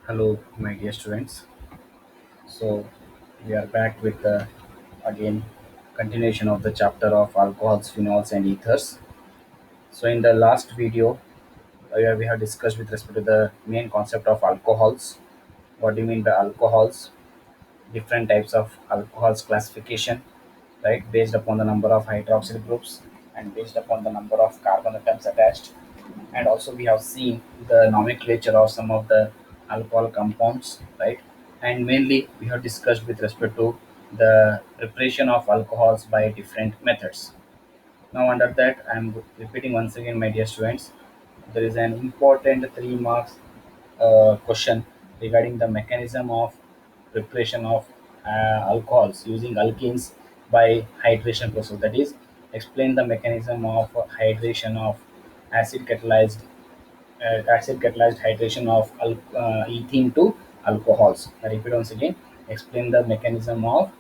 Hello, my dear students. So we are back with the again continuation of the chapter of alcohols, phenols, and ethers. So in the last video, where we have discussed with respect to the main concept of alcohols. What do you mean by alcohols? Different types of alcohols classification, right? Based upon the number of hydroxyl groups and based upon the number of carbon atoms attached, and also we have seen the nomenclature of some of the alcohol compounds, right? And mainly we have discussed with respect to the preparation of alcohols by different methods. Now under that I am repeating once again, my dear students, there is an important 3 marks question regarding the mechanism of preparation of alcohols using alkenes by hydration process. That is, explain the mechanism of hydration of acid catalyzed acid-catalyzed hydration of ethene to alcohols. I repeat once again. Explain the mechanism of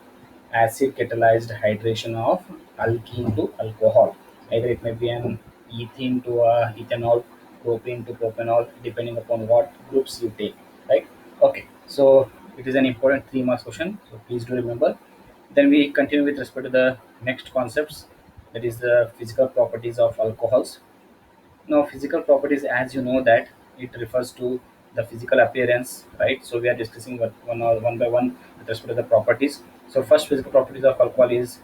acid-catalyzed hydration of alkene to alcohol. Either it may be an ethene to ethanol, propane to propanol, depending upon what groups you take. Right? Okay. So it is an important 3 marks question. So please do remember. Then we continue with respect to the next concepts. That is the physical properties of alcohols. Now, physical properties, as you know, that it refers to the physical appearance, right? So we are discussing one by one with respect to the properties. So first physical properties of alcohol is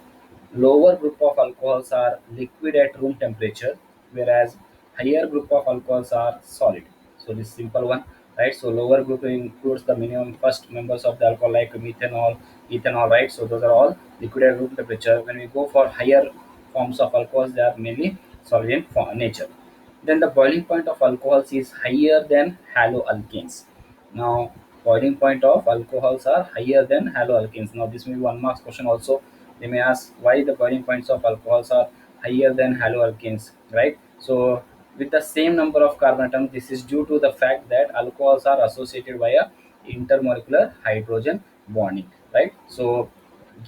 lower group of alcohols are liquid at room temperature, whereas higher group of alcohols are solid. So this simple one, right? So lower group includes the minimum first members of the alcohol like methanol, ethanol, right? So those are all liquid at room temperature. When we go for higher forms of alcohols, they are mainly solid in nature. Then the boiling point of alcohols is higher than haloalkanes. Now, boiling point of alcohols are higher than haloalkanes. Now, this may be 1 marks question also. They may ask why the boiling points of alcohols are higher than haloalkanes, right? So, with the same number of carbon atoms, this is due to the fact that alcohols are associated via intermolecular hydrogen bonding, right? So,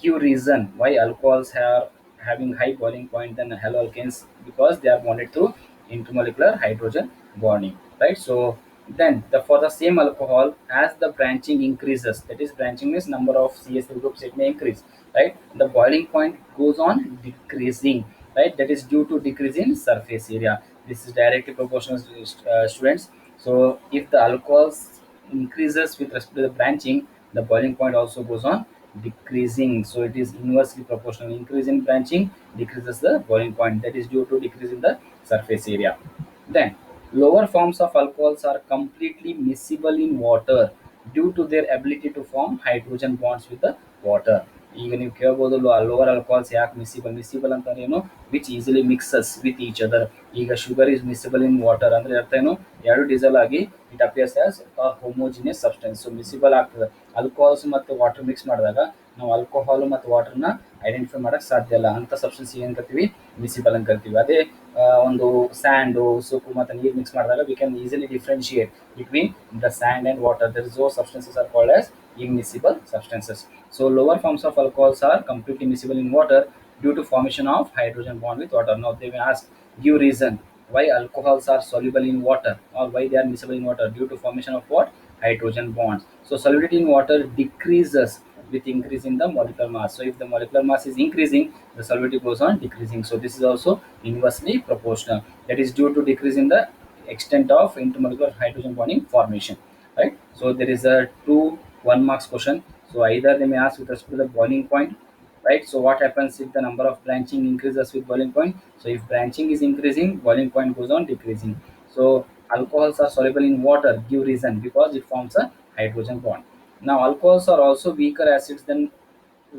give reason why alcohols are having high boiling point than haloalkanes, because they are bonded through intermolecular hydrogen bonding, right? So then for the same alcohol, as the branching increases, that is, branching means number of CH3 groups, it may increase, right? The boiling point goes on decreasing, right? That is due to decrease in surface area. This is directly proportional, students. So if the alcohols increases with respect to the branching, the boiling point also goes on decreasing. So it is inversely proportional. Increase in branching decreases the boiling point. That is due to decrease in the surface area. Then lower forms of alcohols are completely miscible in water due to their ability to form hydrogen bonds with the water. ಈಗ ನೀವು ಕೇಳ್ಬೋದು lower alcohols ಯಾಕೆ miscible ಅಂತಾರೆ ಏನು, which easily mixes with each other. ಈಗ sugar is miscible in water ಅಂದ್ರೆ ಅರ್ಥ ಏನು, ಎರಡು ಡೀಸೆಲ್ ಆಗಿ it appears as homogeneous substance. So miscible ಆಗ್ತದೆ. ಆಲ್ಕೋಹಾಲ್ಸ್ ಮತ್ತು ವಾಟರ್ ಮಿಕ್ಸ್ ಮಾಡಿದಾಗ ನಾವು ಆಲ್ಕೋಹಾಲ್ ಮತ್ತು ವಾಟರ್ನ ಐಡೆಂಟಿಫೈ ಮಾಡಕ್ ಸಾಧ್ಯ ಇಲ್ಲ. ಅಂತ ಸಬ್ಸ್ಟೆನ್ಸ್ ಏನ್ ಕರಿತೀವಿ, ಮಿಸಿಬಲ್ ಅಂತ ಕರಿತೀವಿ. ಅದೇ ಒಂದು ಸ್ಯಾಂಡು ಸೋಪು ಮತ್ತು ನೀರು ಮಿಕ್ಸ್ ಮಾಡಿದಾಗ we can easily differentiate between the sand and water. There is those substances are called as immiscible substances. So lower forms of alcohols are completely miscible in water due to formation of hydrogen bond with water. Now they may ask, give reason why alcohols are soluble in water or why they are miscible in water. Due to formation of what? Hydrogen bonds. So solubility in water decreases with increase in the molecular mass. So if the molecular mass is increasing, the solubility goes on decreasing. So this is also inversely proportional. That is due to decrease in the extent of intermolecular hydrogen bonding formation, right? So there is a 2 1 marks question. So either they may ask with respect to the boiling point, right? So what happens if the number of branching increases with boiling point? So if branching is increasing, boiling point goes on decreasing. So alcohols are soluble in water, give reason, because it forms a hydrogen bond. Now alcohols are also weaker acids than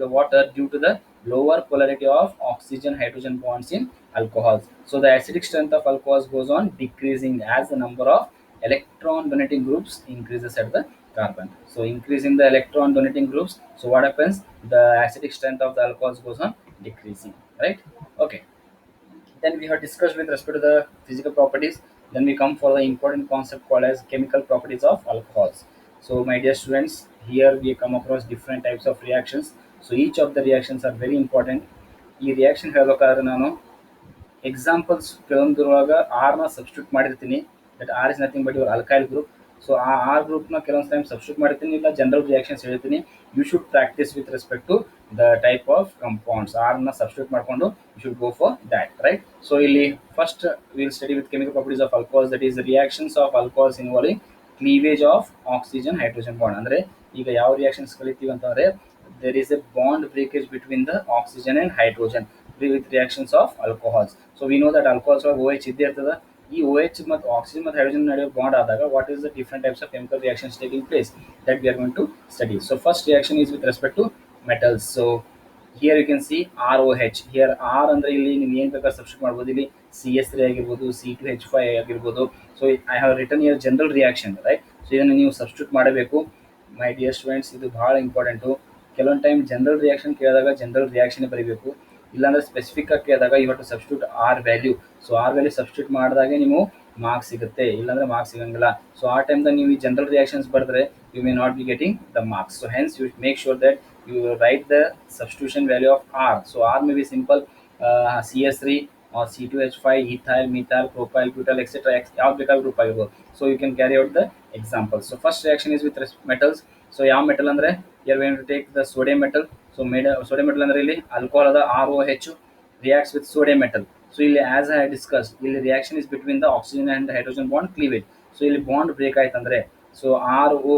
the water due to the lower polarity of oxygen hydrogen bonds in alcohols. So the acidic strength of alcohols goes on decreasing as the number of electron donating groups increases at the carbon. So increasing the electron donating groups. So what happens? The acidic strength of the alcohols goes on decreasing, right? Okay. Then we have discussed with respect to the physical properties. Then we come for the important concept called as chemical properties of alcohols. So my dear students, here we come across different types of reactions. So each of the reactions are very important. ಈ reaction ಹೇಳ್ಬೇಕಾದ್ರೆ ನಾನು examples ಕೆಲವೊಂದ್ರೊಳಗೆ ಆರ್ನ substitute ಮಾಡಿರ್ತೀನಿ. That R is nothing but your alkyl group. So ಆ ಗ್ರೂಪ್ನ ಕೆಲವೊಂದು time substitute ಮಾಡ್ತೀನಿ, ಇಲ್ಲ ಜನರಲ್ ರಿಯಾಕ್ಷನ್ಸ್ ಹೇಳ್ತೀನಿ. You should practise with respect to the type of compounds. ಆರ್ನ ಸಬ್ಸ್ಟಿಟ್ಯೂಟ್ ಮಾಡ್ಕೊಂಡು you should go for that, right. So ಇಲ್ಲಿ first will study with chemical properties of alcohols, that is reactions of alcohols involving cleavage of oxygen hydrogen bond. ಅಂದ್ರೆ ಈಗ ಯಾವ reactions ಕಲಿತೀವಿ ಅಂತಂದ್ರೆ there is a bond breakage between the oxygen and hydrogen with reactions of alcohols. So we know that alcohols are OH ಇದ್ದೇ ಇರ್ತದ. ಈ OH ಮತ್ತು oxygen ಮತ್ತು ಹೈಡ್ರೋಜನ್ ನಡುವೆ ಬಾಂಡ್ ಆದಾಗ what is the different types of chemical reactions taking place, that we are going to study. So first reaction is with respect to metals. So here you can see ROH. here R ಅಂದ್ರೆ ಇಲ್ಲಿ ನೀವು ಏನು ಬೇಕಾದ್ರೆ substitute ಮಾಡ್ಬೋದು. ಇಲ್ಲಿ CS3 ಆಗಿರ್ಬೋದು, C2H5 ಆಗಿರ್ಬೋದು. So I have written year general reaction, right. So ಇದನ್ನು ನೀವು ಸಬ್ಸ್ಟಿಟ್ಯೂಟ್ ಮಾಡಬೇಕು ಮೈ ಡಿಯರ್ ಸ್ಟೂಡೆಂಟ್ಸ್. ಇದು ಬಹಳ ಇಂಪಾರ್ಟೆಂಟು. ಕೆಲವೊಂದು ಟೈಮ್ ಜನರಲ್ ರಿಯಾಕ್ಷನ್ ಕೇಳಿದಾಗ ಜನರಲ್ ರಿಯಾಕ್ಷನ್ ಬರೀಬೇಕು, ಇಲ್ಲಾಂದ್ರೆ ಸ್ಪೆಸಿಫಿಕ್ ಆಗಿ ಕೇಳಿದಾಗ ಇವತ್ತು substitute R value. So R value substitute ಮಾಡಿದಾಗೆ ನೀವು ಮಾರ್ಕ್ಸ್ ಸಿಗುತ್ತೆ, ಇಲ್ಲಾಂದ್ರೆ ಮಾರ್ಕ್ಸ್ ಸಿಗಂಗಿಲ್ಲ. ಸೊ ಆ ಟೈಮ್ದಾಗ ನೀವು ಈ ಜನರಲ್ ರಿಯಾಕ್ಷನ್ಸ್ ಬರೆದ್ರೆ you may not be getting the marks. So hence you make sure that you write the substitution value of R. So R may be simple CS3 or C2H5, ethyl, methyl, propyl, butyl, etc. ಯಾವ ಬೇಕಾದ್ರೂ group ಆಗಿರ್ಬೋದು. So you can carry out the example. So first reaction is with metals. So ಯಾವ metal ಅಂದ್ರೆ you are going to take the sodium metal. So sodium metal ಅಂದ್ರೆ ಇಲ್ಲಿ alcohol ಅದ ROH reacts with sodium metal. So ಇಲ್ಲಿ as I discussed, ಇಲ್ಲಿ reaction is between the oxygen and hydrogen bond cleavage. So ಇಲ್ಲಿ bond break ಆಯ್ತಂದ್ರೆ so RO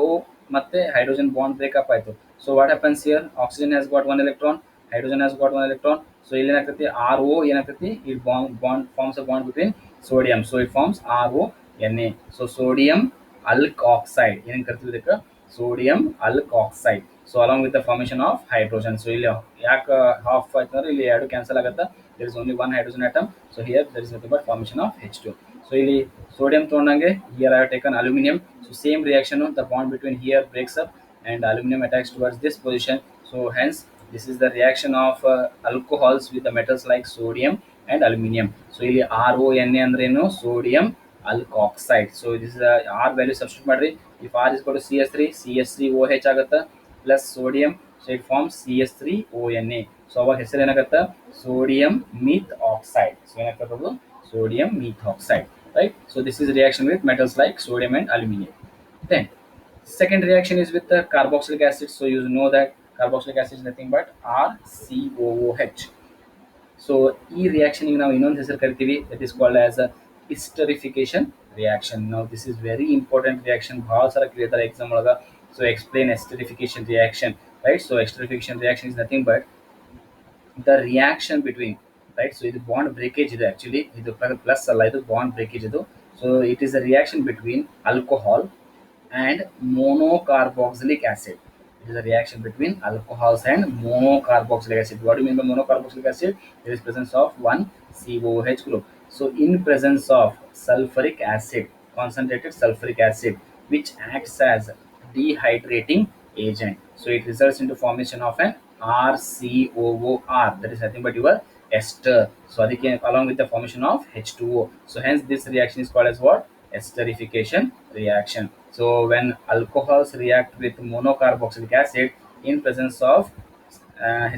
ಮತ್ತೆ hydrogen bond break up ಆಯ್ತು. So what happens here, oxygen has got 1 electron, hydrogen has got 1 electron. So ಇಲ್ಲಿ ಏನಾಗ್ತೈತಿ RO ಏನಾಗ್ತೈತಿ, it bond forms a bond between sodium. So it forms RONA. So sodium alkoxide ಏನೇನು ಕರಿತೀವಿ ಇದಕ್ಕೆ, sodium alkoxide. So along with the formation of hydrogen. So ಇಲ್ಲಿ ಯಾಕೆ half ಆಯ್ತಂದ್ರೆ ಇಲ್ಲಿ ಎರಡು ಕ್ಯಾನ್ಸಲ್ ಆಗುತ್ತೆ, there is only one hydrogen atom. So here there is nothing but formation of H2. So ಇಲ್ಲಿ sodium ತೊಗೊಂಡಂಗೆ here I have taken aluminum. So same reaction, the bond between here breaks up and aluminum attacks towards this position. So hence this is the reaction of alcohols with the metals like sodium and aluminum. So ಇಲ್ಲಿ RONA ಅಂದ್ರೇನು, sodium alkoxide. So this is R value substitute ಮಾಡ್ರಿ. if R is equal to CS3 ಆಗುತ್ತೆ plus sodium. So it forms CS3ONA. So ಅವಾಗ ಹೆಸರು ಏನಾಗುತ್ತೆ, sodium methoxide. So ಏನಾಗ್ತದೆ, sodium methoxide, right. So this is reaction with metals like sodium and aluminium. Then second reaction is with the carboxylic acid. So you know that carboxylic acid is nothing but RCOOH. So ಈ reaction ನಾವು ಇನ್ನೊಂದು ಹೆಸರು ಕರಿತೀವಿ, that is called as a esterification reaction. Now this is very important reaction, ಬಹಳ ಸಲ ಕೇಳ್ತಾರೆ exam ಒಳಗ. So explain esterification reaction, right. So esterification reaction is nothing but the reaction between, right. So ಇದು bond breakage ಇದೆ, actually ಇದು plus ಅಲ್ಲ, ಇದು bond breakage ಇದು. So it is a reaction between alcohol and monocarboxylic acid. It is a reaction between alcohols and monocarboxylic acid. What do you mean by monocarboxylic acid? There is presence of one COOH group. So in presence of sulfuric acid, concentrated sulfuric acid, which acts as dehydrating agent. So it results into formation of an RCOOR, that is nothing but your ester. So adike along with the formation of H2O. So hence this reaction is called as what, esterification reaction. So when alcohols react with monocarboxylic acid in presence of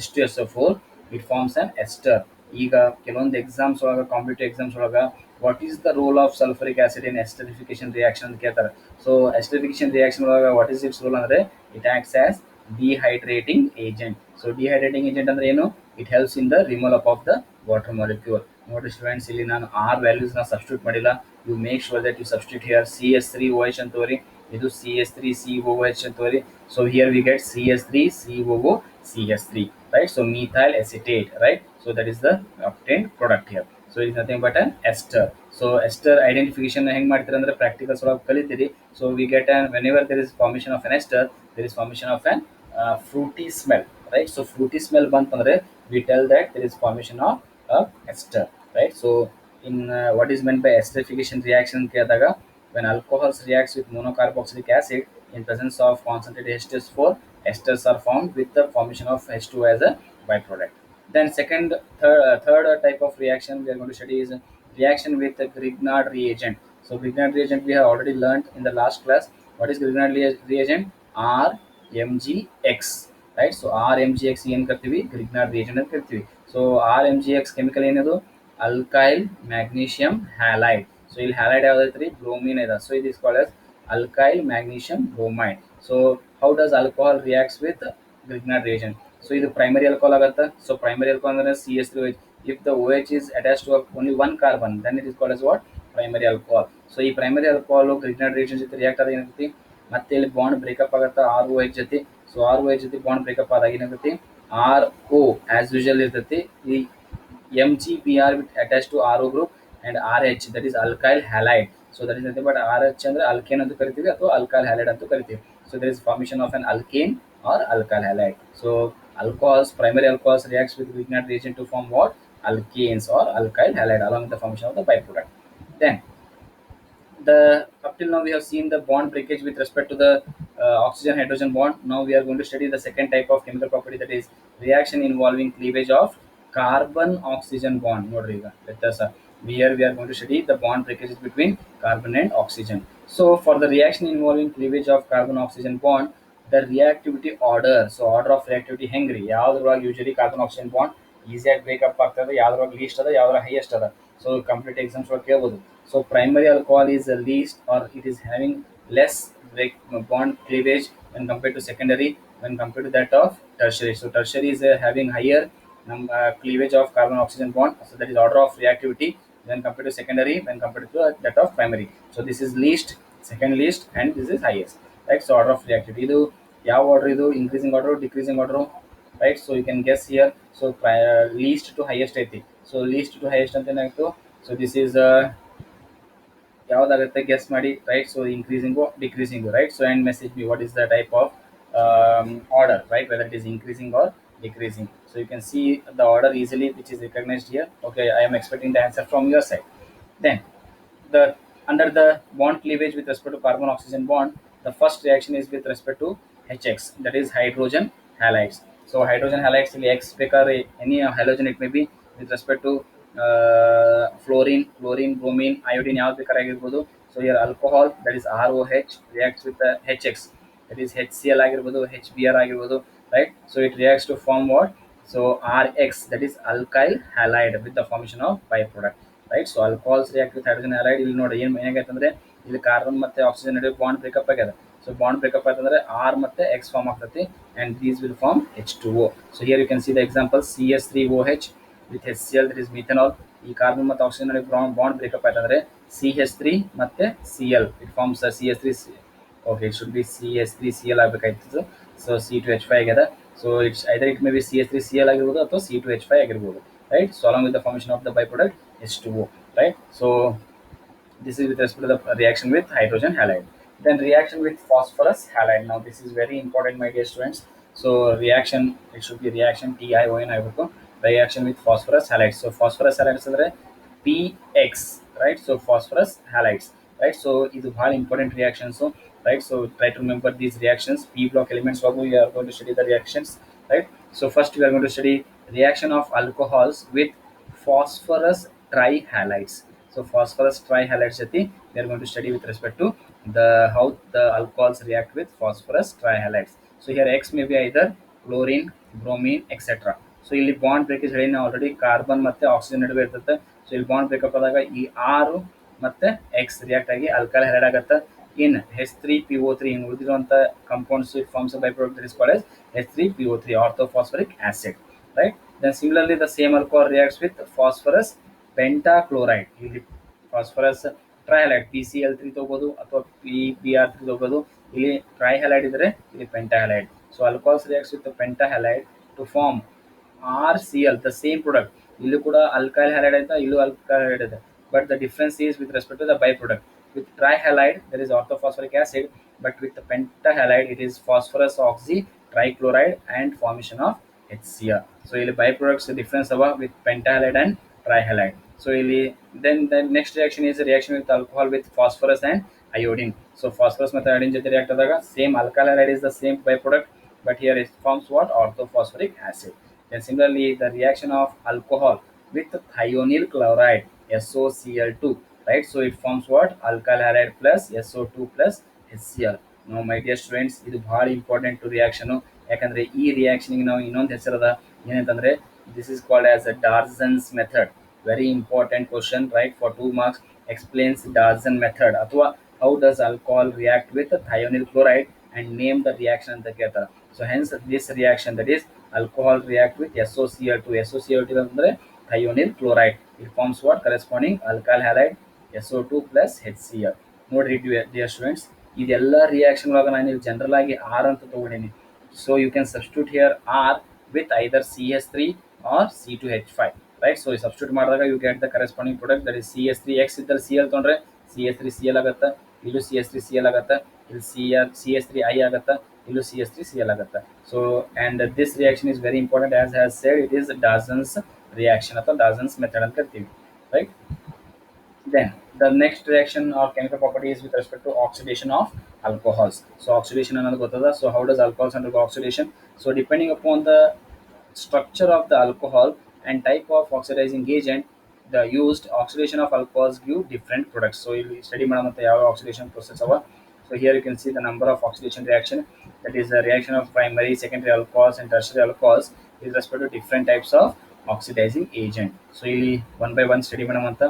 H2SO4, it forms an ester. ಈಗ ಕೆಲವೊಂದು exams ಒಳಗ, competitive exams ಒಳಗ what is the role of sulphuric acid in esterification reaction ಅಂತ ಕೇಳ್ತಾರೆ. So esterification reaction ಒಳಗ what is its role ಅಂದ್ರೆ it acts as dehydrating agent. So dehydrating agent ಅಂದ್ರೆ ಏನು, it helps in the removal of the water molecule. ನೋಡಿ students, ಇಲ್ಲಿ ನಾನು R values ನ ಸಬ್ಸ್ಟಿಟ್ಯೂಟ್ ಮಾಡಿಲ್ಲ. You make sure that you substitute here CS3OH ಅಂತ ತೋರಿ, ಇದು CS3COOH ಅಂತ ತೋರಿ. So here we get CS3COOCH3, right. So methyl acetate, right. So that is the obtained product here. So it is nothing but an ester. So ester identification ಹೆಂಗ್ ಮಾಡ್ತೀರಾ ಅಂದ್ರೆ practicals ಒಳಗೆ ಕಲಿತೀರಿ. So we get an whenever there is formation of an ester, there is formation of an fruity smell, right. So fruity smell ಬಂತಂದ್ರೆ we tell that there is formation of ester, right. So in what is meant by esterification reaction ಕೇಳಿದಾಗ, when alcohols reacts with monocarboxylic acid in presence of concentrated H2S4, esters are formed with the formation of H2 as a byproduct. Then third type of reaction we are going to study is reaction with the Grignard reagent. So Grignard reagent we have already learned in the last class. What is Grignard reagent? RMGX, right. So RMGX ಏನು ಕರಿತೀವಿ, Grignard reagent ಅಂತ ಕರಿತೀವಿ. So RMGX chemical ಏನದು, alkyl magnesium halide. So ಇಲ್ಲಿ halide ಯಾವ್ದೈತ್ರಿ, bromine ಇದೆ. So ಇದು is called as alkyl magnesium bromide. So how does alcohol reacts with Grignard reagent? So ಇದು primary alcohol ಆಗುತ್ತೆ. So primary alcohol ಅಂದ್ರೆ CH3OH. If the OH is attached to only one carbon, then it is called as what? Primary alcohol. So ಈ primary alcohol Grignard reagent ಜೊತೆ react ಆದಾಗ ಏನಾಗುತ್ತೆ? ಮತ್ತೆ ಇಲ್ಲಿ bond breakup ಆಗುತ್ತೆ ROH ಜೊತೆ. ಸೊ ROH ಜೊತೆ ಬಾಂಡ್ ಬ್ರೇಕಪ್ ಆದಾಗ ಏನಾಗುತ್ತೆ? RO as usual ಇರ್ತೈತಿ. ಈ MgBr with attached to RO group and RH, that is alkyl halide. So that is nothing but RH ಅಂದ್ರೆ alkane ಅಂತ ಕರಿತೀವಿ ಅಥವಾ alkyl halide ಅಂತ ಕರಿತೀವಿ. So there is formation of an alkane or alkyl halide. So alcohols, primary alcohols reacts with Grignard reagent to form what? Alkanes or alkyl halide along with the formation of the byproduct. Then the up till now we have seen the bond breakage with respect to the oxygen hydrogen bond. Now we are going to study the second type of chemical property, that is reaction involving cleavage of carbon oxygen bond. Nodri ಈಗ let us here we are going to study the bond breakages between carbon and oxygen. So for the reaction involving cleavage of carbon oxygen bond, the reactivity order, so order of reactivity ಹೆಂಗ್ರಿ ಯಾವ್ದ್ರೊಳಗೆ usually carbon oxygen bond ಈಸಿಯಾಗಿ breakup ಆಗ್ತದೆ, ಯಾವ್ದ್ರೊಳಗೆ list ಅದ, ಯಾವ್ದ್ರ highest ಅದ. So complete exams ಒಳಗೆ ಕೇಳ್ಬೋದು. So primary alcohol is the least, or it is having less bond cleavage when compared to secondary, when compared to that of tertiary. So tertiary is having higher cleavage of carbon oxygen bond. So that is order of reactivity when compared to secondary, when compared to that of primary. So this is least, second least, and this is highest. Right. So order of reactivity. ಇದು ಯಾವ order ಇದು? Increasing order, decreasing order. Right. So you can guess here. So least to highest ಐತಿ. So least to highest ಅಂತ ಏನಾಯ್ತು? So this is ಯಾವ್ದಾಗುತ್ತೆ guess ಮಾಡಿ, right. So increasing decreasing, right. So and message me what is the type of order, right, whether it is increasing or decreasing. So you can see the order easily which is recognized here. Okay, I am expecting the answer from your side. Then the under the bond cleavage with respect to carbon oxygen bond, the first reaction is with respect to HX, that is hydrogen halides. So hydrogen halides ಇಲ್ಲಿ X ಬೇಕಾದ್ರೆ any halogen it may be with respect to fluorine, bromine, iodine ಯಾವ್ದು ಬೇಕಾದ್ರೆ ಆಗಿರ್ಬೋದು. So here alcohol, that is ROH, reacts with the HX, that is HCl ಆಗಿರ್ಬೋದು, HBr ಆಗಿರ್ಬೋದು, right. So it reacts to form what? So RX, that is alkyl halide with the formation of byproduct, right. So alcohols react with hydrogen halide. ಇಲ್ಲಿ ನೋಡಿ ಏನು ಏನಾಗೈತೆ ಅಂದ್ರೆ ಇಲ್ಲಿ carbon ಮತ್ತೆ oxygen ನಡುವೆ bond breakup ಆಗ್ಯದ. So bond breakup ಆಯ್ತಂದ್ರೆ R ಮತ್ತೆ X ಫಾರ್ಮ್ ಆಗ್ತೈತಿ and these will form H2O. So here you can see the example CH3OH with HCl, that is methanol. ಈ ಕಾರ್ಬನ್ ಮತ್ತು ಆಕ್ಸಿಜನ್ ನಡುವೆ ಬಾಂಡ್ ಬ್ರೇಕಪ್ ಆಯ್ತಂದ್ರೆ CH3 ಮತ್ತೆ Cl, it forms a CH3. Okay, it should be CH3Cl ಆಗಬೇಕಾಯ್ತು. So C2H5 ಆಗ್ಯದ. So it's either it may be CH3Cl ಆಗಿರ್ಬೋದು ಅಥವಾ C2H5 ಆಗಿರ್ಬೋದು, right. So along with the formation of the byproduct H2O, right. So this is with respect to the reaction with hydrogen halide. Then reaction with phosphorus halide. Now this is very important, my dear students. So reaction, it should be reaction TION ಆಗಬೇಕು. Reaction with phosphorus halides. So phosphorus halides ಅಂದ್ರೆ PX, right. So phosphorus halides, right. So ಇದು ಬಹಳ important reactions, right. So try to remember these reactions. P block elements we are going to study the reactions, right. So first we are going to study reaction of alcohols with phosphorus trihalides. So phosphorus trihalides jati we are going to study with respect to the how the alcohols react with phosphorus trihalides. So here X may be either chlorine, bromine, etc. So ಇಲ್ಲಿ bond breakage ಹೇಳಿ already carbon ಮತ್ತೆ oxygen ನಡುವೆ ಇರ್ತದೆ. So ಇಲ್ಲಿ bond breakup ಆದಾಗ ಈ R ಮತ್ತೆ X react ಆಗಿ ಆಲ್ಕೈಲ್ ಹೈಡ್ ಆಗುತ್ತೆ. in H3PO3 in ಉಳಿದಿರುವಂತ compounds it forms a byproduct that is called as H3PO3, orthophosphoric acid, right. Then similarly the same alcohol reacts with phosphorus pentachloride. ಇಲ್ಲಿ phosphorus trihalide PCl3 ತಗೋಬಹುದು ಅಥವಾ PBr3 ತಗೋಬಹುದು. ಇಲ್ಲಿ trihalide ಇದ್ರೆ ಇಲ್ಲಿ pentahalide. So alcohols reacts with the pentahalide to form RCl, the same product. ಇಲ್ಲೂ ಕೂಡ alkyl halide ಐತಾ, ಇಲ್ಲೂ alkyl halide ಇದೆ, but the difference is with respect to the byproduct. With trihalide there is orthophosphoric acid, but with the pentahalide it is phosphorus oxy trichloride and formation of HCl. So ಇಲ್ಲಿ byproducts difference ಅವ with pentahalide and trihalide. So ಇಲ್ಲಿ then the next reaction is a reaction with alcohol with phosphorus and iodine. So phosphorus ಮತ್ತು iodine ಜೊತೆ react ಆದಾಗ same alkyl halide is the same byproduct, but here it forms what? Orthophosphoric acid. Then similarly the reaction of alcohol with thionyl chloride, SOCl2, right. So it forms what? Alkyl halide plus SO2 plus HCl. Now my dear students, ಇದು ಬಹಳ important reaction. ಯಾಕಂದ್ರೆ ಈ ರಿಯಾಕ್ಷನ್ಗೆ ನಾವು ಇನ್ನೊಂದು ಹೆಸರದ ಏನಂತಂದ್ರೆ this is called as a Darzan's method. Very important question, right, for 2 marks. Explains Darzan method ಅಥವಾ how does alcohol react with thionyl chloride and name the reaction ಅಂತ ಕೇಳ್ತಾರೆ. So hence this reaction, that is alcohol react with SOCl2. SOCl2 ಅಂದ್ರೆ thionyl chloride. It forms what? Corresponding alkyl halide SO2 plus HCl. ನೋಡ್ರಿ dear students, ಇದೆಲ್ಲ reaction ಒಳಗೆ ನಾನು ಇಲ್ಲಿ general ಆಗಿ R ಅಂತ ತಗೊಂಡಿನಿ. So you can substitute here R with either CH3 or C2H5, right? So you substitute ಮಾಡಿದಾಗ you get the corresponding product, that is CH3X ಇದ್ದರೆ Cl ತೊಗೊಂಡ್ರೆ CH3Cl ಆಗುತ್ತೆ, ಇಲ್ಲೂ CH3Cl ಆಗುತ್ತೆ, ಇಲ್ಲಿ CH3I ಆಗುತ್ತೆ, ಇಲ್ಲೂ CH3Cl ಆಗುತ್ತೆ. So and this reaction is very important, as has said, it is Dason's reaction ಅಥವಾ Dason's method ಅಂತ ಕರಿತೀವಿ, right? Then the next reaction or chemical property is with respect to oxidation of alcohols. So oxidation ಅನ್ನೋದು ಗೊತ್ತದ. So how does alcohols undergo oxidation? So depending upon the structure of the alcohol and type of oxidizing agent, the used oxidation of alcohols give different products. So ಇಲ್ಲಿ study ಮಾಡಮಂತ ಯಾವ oxidation process ಅವ. So here you can see the number of oxidation reaction, that is the reaction of primary, secondary alcohols and tertiary alcohols with respect to different types of oxidizing agent. So ಇಲ್ಲಿ one by one study ಮಾಡಮಂತ.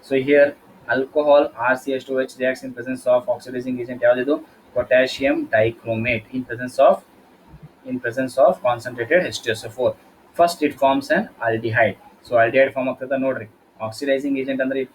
So here alcohol RCH2H reacts in presence of oxidizing agent ಯಾವ್ದಿದು? Potassium dichromate in presence of concentrated H2SO4. First it forms an aldehyde. So aldehyde form ಆಗ್ತದ ನೋಡ್ರಿ. Oxidizing agent ಅಂದ್ರೆ it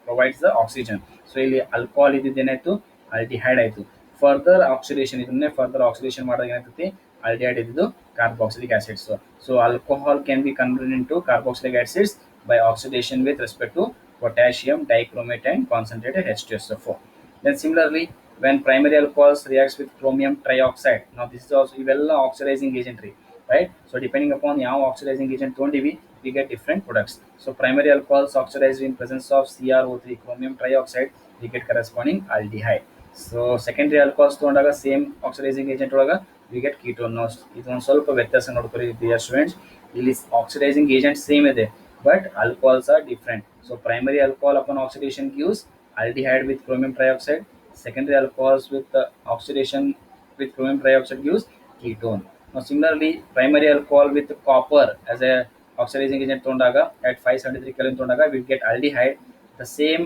provides the oxygen. So ಇಲ್ಲಿ alcohol ಇದೇನಾಯ್ತು? Aldehyde ಆಯ್ತು. Further oxidation, ಇದನ್ನೇ further oxidation ಮಾಡಿದಾಗ ಏನಾಗ್ತೈತಿ? Aldehyde ಇದ್ದು carboxylic acids. So alcohol can be converted into carboxylic acids by oxidation with respect to potassium dichromate and concentrated H2SO4. Then similarly, when primary alcohols reacts with chromium trioxide, now this is also ivella oxidizing agentry, right? So depending upon ಯಾವ oxidizing agent ತೊಗೊಂಡಿವಿ, we get different products. So primary alcohols oxidized in presence of CrO3, chromium trioxide, we get corresponding aldehyde. So secondary alcohols ತೊಗೊಂಡಾಗ same oxidizing agent ಒಳಗ we get ketone. Now ಇದೊಂದು ಸ್ವಲ್ಪ ವ್ಯತ್ಯಾಸ ನೋಡ್ಕೊಳ್ಳಿ dear students. ಇಲ್ಲಿ oxidizing agent same ಇದೆ, but alcohols are different. So primary alcohol upon oxidation gives aldehyde with chromium trioxide. Secondary alcohols with oxidation with chromium trioxide gives ketone. Now similarly, primary alcohol with copper as a oxidizing agent ತೊಗೊಂಡಾಗ at 573 Kelvin ತೊಗೊಂಡಾಗ we get aldehyde. The same,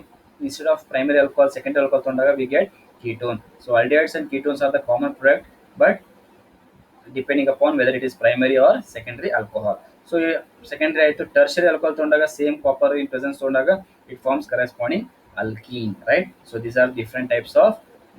instead of primary alcohol, secondary alcohol ತೊಗೊಂಡಾಗ we get ketone. So aldehydes and ketones are the common product, but depending upon whether it is primary or secondary alcohol. So secondary ಆಯ್ತು. Tertiary alcohol ತೊಗೊಂಡಾಗ same copper in presence ತೊಗೊಂಡಾಗ it forms corresponding alkene, right? So these are different types of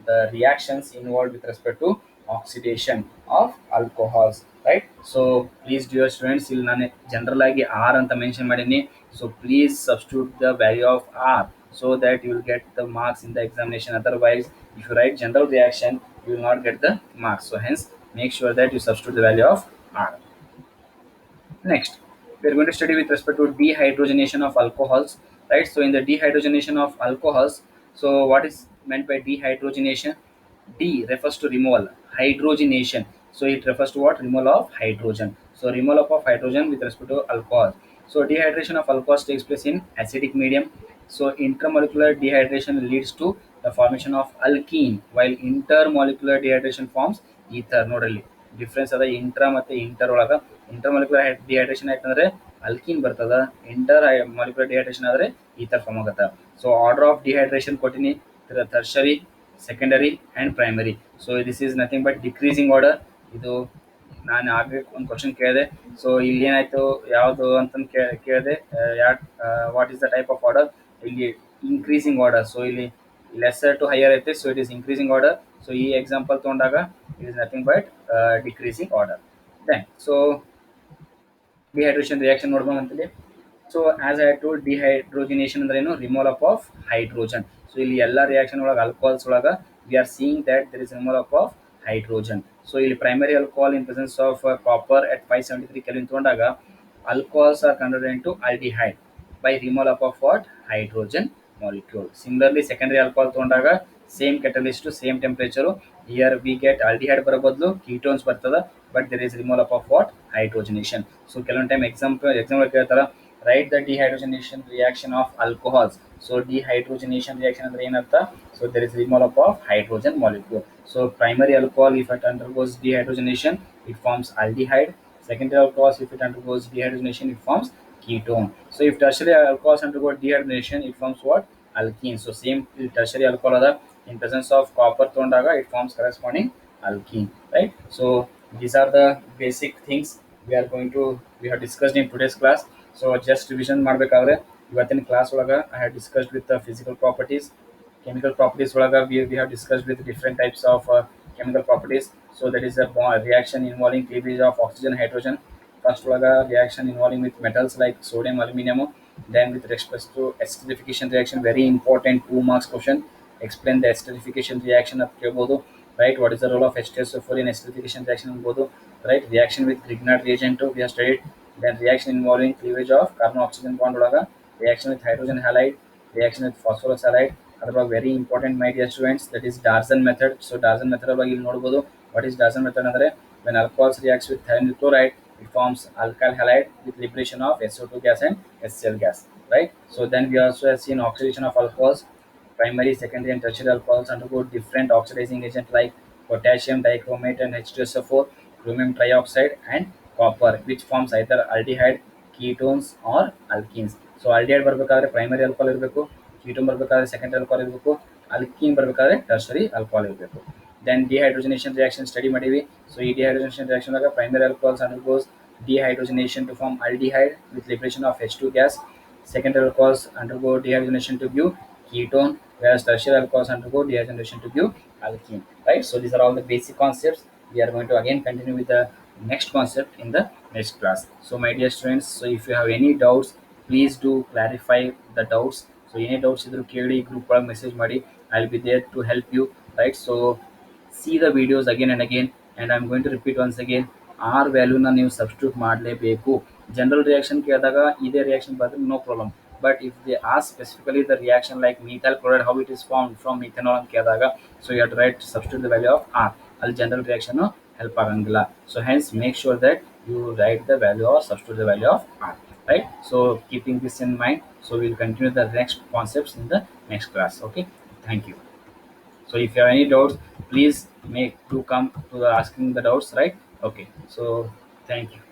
the reactions involved with respect to oxidation of alcohols, right? So please dear students, ಇಲ್ಲಿ ನಾನು general ಆಗಿ R ಅಂತ mention ಮಾಡೀನಿ. So please substitute the value of R so that you will get the marks in the examination. Otherwise, if you write general reaction, you will not get the marks. So hence make sure that you substitute the value of R. Next, we are going to study with respect to dehydrogenation of alcohols, right? So in the dehydrogenation of alcohols, so what is meant by dehydrogenation? D refers to removal, hydrogenation, so it refers to what? Removal of hydrogen. So removal of hydrogen with respect to alcohol. So dehydration of alcohols takes place in acidic medium. So intermolecular dehydration leads to the formation of alkene, while intermolecular dehydration forms ether. ನೋಡಲ್ಲಿ difference ಅದ intra ಮತ್ತು inter ಒಳಗ. Intermolecular dehydration ಆಯ್ತಂದ್ರೆ ಅಲ್ಕಿನ್ ಬರ್ತದ, inter molecular dehydration ಆದರೆ ether form ಆಗುತ್ತೆ. So order of dehydration ಕೊಟ್ಟಿನಿ, tertiary, secondary and primary. So this is nothing but decreasing order. ಇದು ನಾನು ಆಗಲೇ ಒಂದು ಕ್ವಶನ್ ಕೇಳಿದೆ. ಸೊ ಇಲ್ಲಿ ಏನಾಯಿತು ಯಾವುದು ಅಂತಂದು ಕೇಳಿದೆ, what is the type of order? ಇಲ್ಲಿ ಇನ್ಕ್ರೀಸಿಂಗ್ ಆರ್ಡರ್. ಸೊ ಇಲ್ಲಿ ಲೆಸರ್ ಟು ಹೈಯರ್ ಐತೆ, so it is increasing order. So ಈ ಎಕ್ಸಾಂಪಲ್ ತೊಗೊಂಡಾಗ it is nothing but decreasing order. Then so dehydration reaction ನೋಡ್ಬೇಕಂತಲ್ಲಿ. So as I told, dehydrogenation ಅಂದ್ರೆ ಏನು? Removal of hydrogen. So ಇಲ್ಲಿ ಎಲ್ಲ reaction ಒಳಗೆ alcohols ಒಳಗೆ we are seeing that there is removal of hydrogen. So ಇಲ್ಲಿ primary alcohol in presence of copper at 573 Kelvin ತೊಗೊಂಡಾಗ alcohols are converted into aldehyde by removal of what? Hydrogen molecule. Similarly secondary alcohol ತೊಗೊಂಡಾಗ same catalyst to same temperature, here we get aldehyde ಬರೋ ಬದಲು ketones ಬರ್ತದ, but there is removal of what? Hydrogenation. So ಕೆಲವೊಂದು time example ಕೇಳ್ತಾರ, write the dehydrogenation reaction of alcohols. So dehydrogenation reaction ಅಂದ್ರೆ ಏನರ್ಥ? So there is removal of hydrogen molecule. So primary alcohol, if it undergoes dehydrogenation, it forms aldehyde. Secondary alcohols, if it undergoes dehydrogenation, it forms ketone. So if tertiary alcohols undergo dehydrogenation, it forms what? alkene. So same tertiary alcohol other in presence of copper tondaga it forms corresponding alkene, right? So these are the basic things we have discussed in today's class. So just revision ಮಾಡಬೇಕಾದ್ರೆ ಇವತ್ತಿನ class ಒಳಗ I had discussed with the physical properties, chemical properties ಒಳಗ we have discussed with different types of chemical properties. So that is a reaction involving cleavage of oxygen hydrogen. First ಒಳಗ reaction involving with metals like sodium aluminum. Then with respect to esterification reaction, very important 2 marks question. Explain the esterification reaction of ಕೇಳ್ಬೋದು, right? What is the role of H2SO4 in esterification reaction ಅನ್ಬೋದು, right? Reaction with Grignard reagent we have studied. Then reaction involving cleavage of carbon oxygen bond ಒಳಗ reaction with hydrogen halide, reaction with phosphorus halide. ಅದ್ರ very important my dear students, that is Darson method. So Darson method ಒಳಗೆ ಇಲ್ಲಿ ನೋಡಬಹುದು. What is Darson method ಅಂದ್ರೆ when alcohols reacts with thionyl chloride it forms alkyl halide with liberation of SO2 gas and HCl gas, right? So then we also have seen oxidation of alcohols. Primary, secondary and tertiary alcohols undergo different oxidizing agent like potassium dichromate and H2SO4, chromium trioxide and copper, which forms either aldehyde, ketones or alkenes. So aldehyde ಬರಬೇಕಾದ್ರೆ primary alcohol ಇರಬೇಕು, ketone ಬರಬೇಕಾದ್ರೆ secondary alcohol ಇರಬೇಕು, alkene ಬರಬೇಕಾದ್ರೆ tertiary alcohol ಇರಬೇಕು. Then dehydrogenation reaction study ಮಾಡಿವಿ. So ಈ dehydrogenation reaction ಆಗ primary alcohols undergoes dehydrogenation to form aldehyde with liberation of H2 gas. Secondary alcohols undergo dehydrogenation to give ketone, whereas tertiary alcohols undergo dehydrogenation to give alkene, right? So these are all the basic concepts. We are going to again continue with the next concept in the next class. So my dear students, so if you have any doubts, please do clarify the doubts. So any doubts idru keli group ಒಳಗೆ message ಮಾಡಿ, I'll be there to help you, right? So see the videos again and again, and I'm going to repeat once again, R ವ್ಯಾಲ್ಯೂನ ನೀವು substitute ಮಾಡಲೇಬೇಕು. General reaction ಕೇಳಿದಾಗ ಇದೇ reaction ಬಂದ್ರೆ no problem, but if they are specifically the reaction like methyl chloride how it is formed from methanol ಅಂತ ಕೇಳಿದಾಗ so you have to write substitute the value of R. ಅಲ್ಲಿ general reaction help ಆಗಂಗಿಲ್ಲ. So hence make sure that you write the value R substitute the value of R, right? So keeping this in mind, so we'll continue the next concepts in the next class. Okay, thank you. So if you have any doubts, please make to come to the asking the doubts, right? Okay, so thank you.